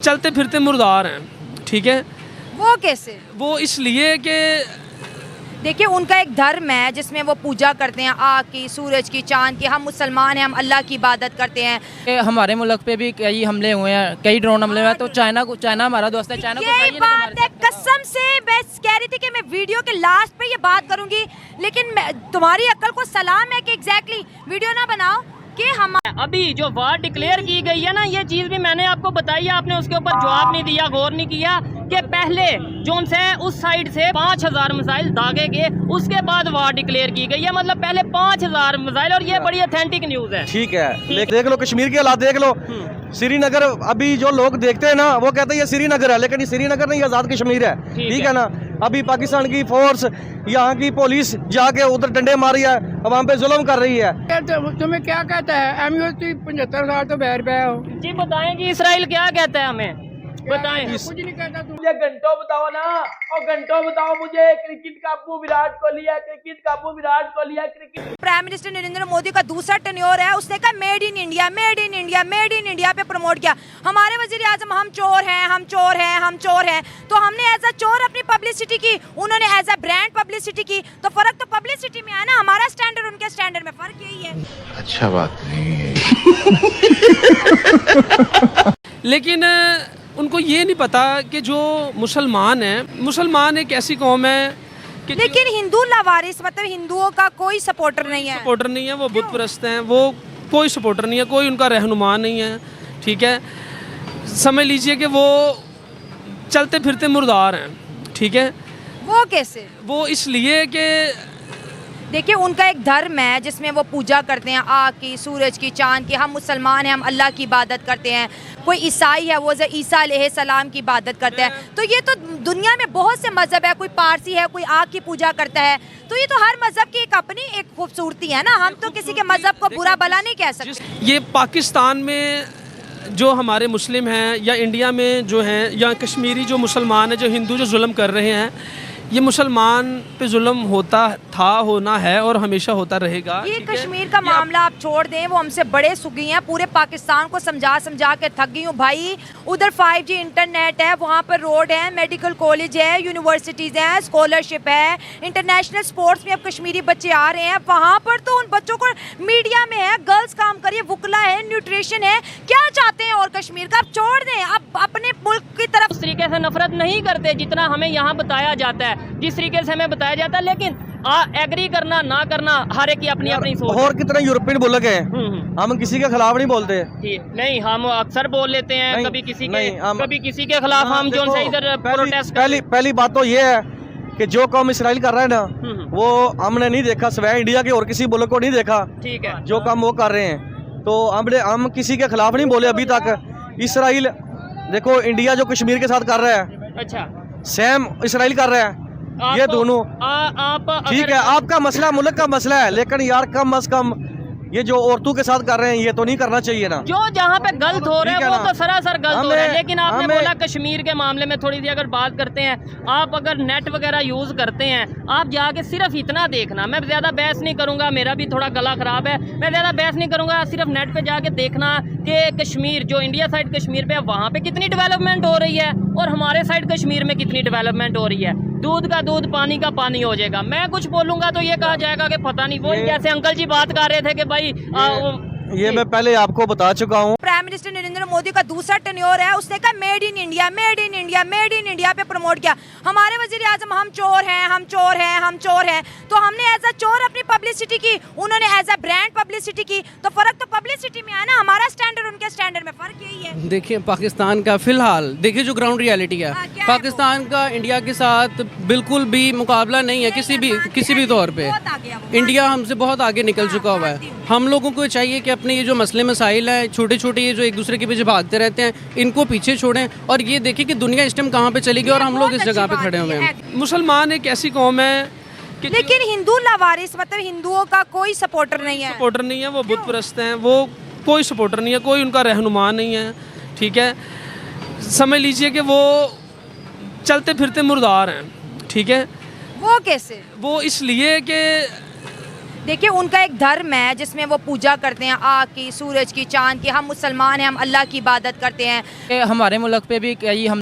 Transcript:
चलते फिरते मुर्दार हैं, ठीक है। वो कैसे? वो इसलिए कि देखिए उनका एक धर्म है जिसमें वो पूजा करते हैं आग की, सूरज की, चांद की। हम मुसलमान हैं, हम अल्लाह की इबादत करते हैं। हमारे मुल्क पे भी कई हमले हुए हैं, कई ड्रोन हमले हुए हैं, तो चाइना हमारा दोस्त है, चाइना को ये बात है, कसम से मैं कह रही थी कि मैं वीडियो के लास्ट पे ये बात करूंगी, लेकिन तुम्हारी अक्ल को सलाम है कि एग्जैक्टली वीडियो ना बनाओ कि हम अभी जो वार डिक्लेयर की गई है ना, ये चीज भी मैंने आपको बताई है, आपने उसके ऊपर जवाब नहीं दिया, गौर नहीं किया कि पहले जो उनसे उस साइड से 5000 मिसाइल दागे गए, उसके बाद वार डिक्लेयर की गई है। मतलब पहले 5000 मिसाइल, और ये बड़ी ऑथेंटिक न्यूज है। ठीक है, देख लो कश्मीर के हालात देख लो। श्रीनगर अभी जो लोग देखते हैं ना, वो कहते हैं ये श्रीनगर है, लेकिन ये श्रीनगर नहीं, आजाद कश्मीर है। ठीक है ना। अभी पाकिस्तान की फोर्स, यहाँ की पुलिस जाके उधर डंडे मारी है, वहाँ पे जुल्म कर रही है। तुम्हें क्या कहता है? 75 साल तो बैर पे हो जी, बताएं कि इसराइल क्या कहता है, हमें बताएं। कुछ नहीं कहता। तुम मुझे घंटों बताओ ना, और घंटों बताओ मुझे क्रिकेट का अब्बू विराट कोहली है, क्रिकेट का अब्बू विराट कोहली है, cricket. Prime minister Narendra Modi का दूसरा टेन्योर है, उसने कहा made in India, made in India, made in India पे प्रमोट किया। हमारे वजीर आजम हम चोर हैं, हम चोर हैं, हम चोर हैं, तो हमने एज अ चोर अपनी पब्लिसिटी की, उन्होंने एज अ ब्रांड पब्लिसिटी की। तो फर्क तो पब्लिसिटी में है ना, हमारा स्टैंडर्ड उनके स्टैंडर्ड में फर्क यही है। अच्छा बात नहीं है। लेकिन उनको ये नहीं पता कि जो मुसलमान हैं, मुसलमान एक ऐसी कौम है कि लेकिन हिंदू लावारिस, मतलब हिंदुओं का कोई सपोर्टर नहीं है। सपोर्टर नहीं है, वो बुत परस्त हैं, वो कोई सपोर्टर नहीं है, कोई उनका रहनुमा नहीं है। ठीक है, समझ लीजिए कि वो चलते फिरते मुर्दार हैं। ठीक है, वो कैसे? वो इसलिए कि देखिए उनका एक धर्म है जिसमें वो पूजा करते हैं आग की, सूरज की, चांद की। हम मुसलमान हैं, हम अल्लाह की इबादत करते हैं। कोई ईसाई है, वो ईसा अलैहिस्सलाम की इबादत करते हैं। तो ये तो दुनिया में बहुत से मज़हब है, कोई पारसी है, कोई आग की पूजा करता है। तो ये तो हर मज़हब की एक अपनी एक खूबसूरती है ना, हम तो किसी के मज़हब को बुरा भला नहीं कह सकते। ये पाकिस्तान में जो हमारे मुस्लिम हैं, या इंडिया में जो हैं, या कश्मीरी जो मुसलमान हैं, जो हिंदू जो जुल्म कर रहे हैं, ये मुसलमान पे जुल्म होता था, होना है और हमेशा होता रहेगा। ये कश्मीर का मामला आप छोड़ दें, वो हमसे बड़े सुगी हैं। पूरे पाकिस्तान को समझा समझा के थक गई हूँ भाई। उधर 5G इंटरनेट है, वहाँ पर रोड है, मेडिकल कॉलेज है, यूनिवर्सिटीज़ हैं, स्कॉलरशिप है, इंटरनेशनल स्पोर्ट्स में अब कश्मीरी बच्चे आ रहे हैं। वहाँ पर तो उन बच्चों को मीडिया में है, गर्ल्स काम करिए, वुकला है, न्यूट्रिशन है। क्या चाहते हैं और कश्मीर का? आप छोड़ दें, आप अपने मुल्क की तरफ उस तरीके से नफरत नहीं करते जितना हमें यहाँ बताया जाता है, जिस तरीके से हमें बताया जाता है। लेकिन एग्री करना ना करना हर एक की अपनी अपनी सोच है। और कितने यूरोपियन मुल्क हैं, हम किसी के खिलाफ नहीं बोलते। नहीं, हम अक्सर बोल लेते हैं, नहीं, कभी किसी नहीं, के कभी किसी के खिलाफ हम जो उनसे इधर प्रोटेस्ट। पहली बात तो ये है कि जो काम इसराइल कर रहा है ना, वो हमने नहीं देखा, सिवाय इंडिया के और किसी मुल्क को नहीं देखा। ठीक है, जो काम वो कर रहे हैं, तो हम किसी के खिलाफ नहीं बोले अभी तक। इसराइल देखो, इंडिया जो कश्मीर के साथ कर रहा है, अच्छा, सेम इसराइल कर रहा है। ये दोनों आप ठीक है, आपका मसला मुल्क का मसला है, लेकिन यार कम अज कम ये जो औरतों के साथ कर रहे हैं, ये तो नहीं करना चाहिए ना। जो जहाँ पे गलत हो रहा है वो तो सरासर गलत हो रहा है। लेकिन आपने बोला कश्मीर के मामले में थोड़ी सी अगर बात करते हैं, आप अगर नेट वगैरह यूज़ करते हैं, आप जाके सिर्फ इतना देखना, मैं ज़्यादा बहस नहीं करूँगा, मेरा भी थोड़ा गला ख़राब है, मैं ज़्यादा बहस नहीं करूँगा, सिर्फ नेट पे जाके देखना कि कश्मीर जो इंडिया साइड कश्मीर पे है, वहाँ पे कितनी डेवलपमेंट हो रही है और हमारे साइड कश्मीर में कितनी डेवलपमेंट हो रही है। दूध का दूध, पानी का पानी हो जाएगा। मैं कुछ बोलूँगा तो ये कहा जाएगा कि पता नहीं, वो जैसे अंकल जी बात कर रहे थे कि भाई ये मैं पहले आपको बता चुका हूँ। प्राइम मिनिस्टर नरेंद्र मोदी का दूसरा टेन्योर है, उसने कहा made in India, made in India, made in India पे प्रमोट किया। हमारे वजीर आजम हम चोर हैं, हम चोर हैं, हम चोर हैं, तो हमने एज अ चोर अपनी पब्लिसिटी की, उन्होंने एज अ ब्रांड पब्लिसिटी की। तो फर्क तो पब्लिसिटी में है ना, हमारा स्टैंडर्ड उनके स्टैंडर्ड में फर्क यही है। देखिए पाकिस्तान का फिलहाल देखिए जो ग्राउंड रियलिटी है, क्या है पाकिस्तान का इंडिया के साथ बिल्कुल भी मुकाबला नहीं है किसी भी तौर पे। बहुत आगे है वो। इंडिया हमसे बहुत आगे निकल चुका हुआ है। हम लोगों को चाहिए कि अपने ये जो मसले मसाइल हैं, छोटे छोटे ये जो एक दूसरे के पीछे भागते रहते हैं, इनको पीछे छोड़ें और ये देखें कि दुनिया इस टाइम कहाँ पे चली गई और हम लोग इस जगह पे खड़े हुए हैं। मुसलमान एक ऐसी कौम है कि लेकिन हिंदू लावारिस, मतलब हिंदुओं का कोई सपोर्टर नहीं है। सपोर्टर नहीं है, वो बुत परस्त हैं, वो कोई सपोर्टर नहीं है, कोई उनका रहनुमा नहीं है। ठीक है, समझ लीजिए कि वो चलते फिरते मुर्दार हैं। ठीक है, वो कैसे? वो इसलिए कि देखिए उनका एक धर्म है जिसमें वो पूजा करते हैं आग की, सूरज की, चांद की। हम मुसलमान हैं, हम अल्लाह की इबादत करते हैं। हमारे मुल्क पे भी कई हम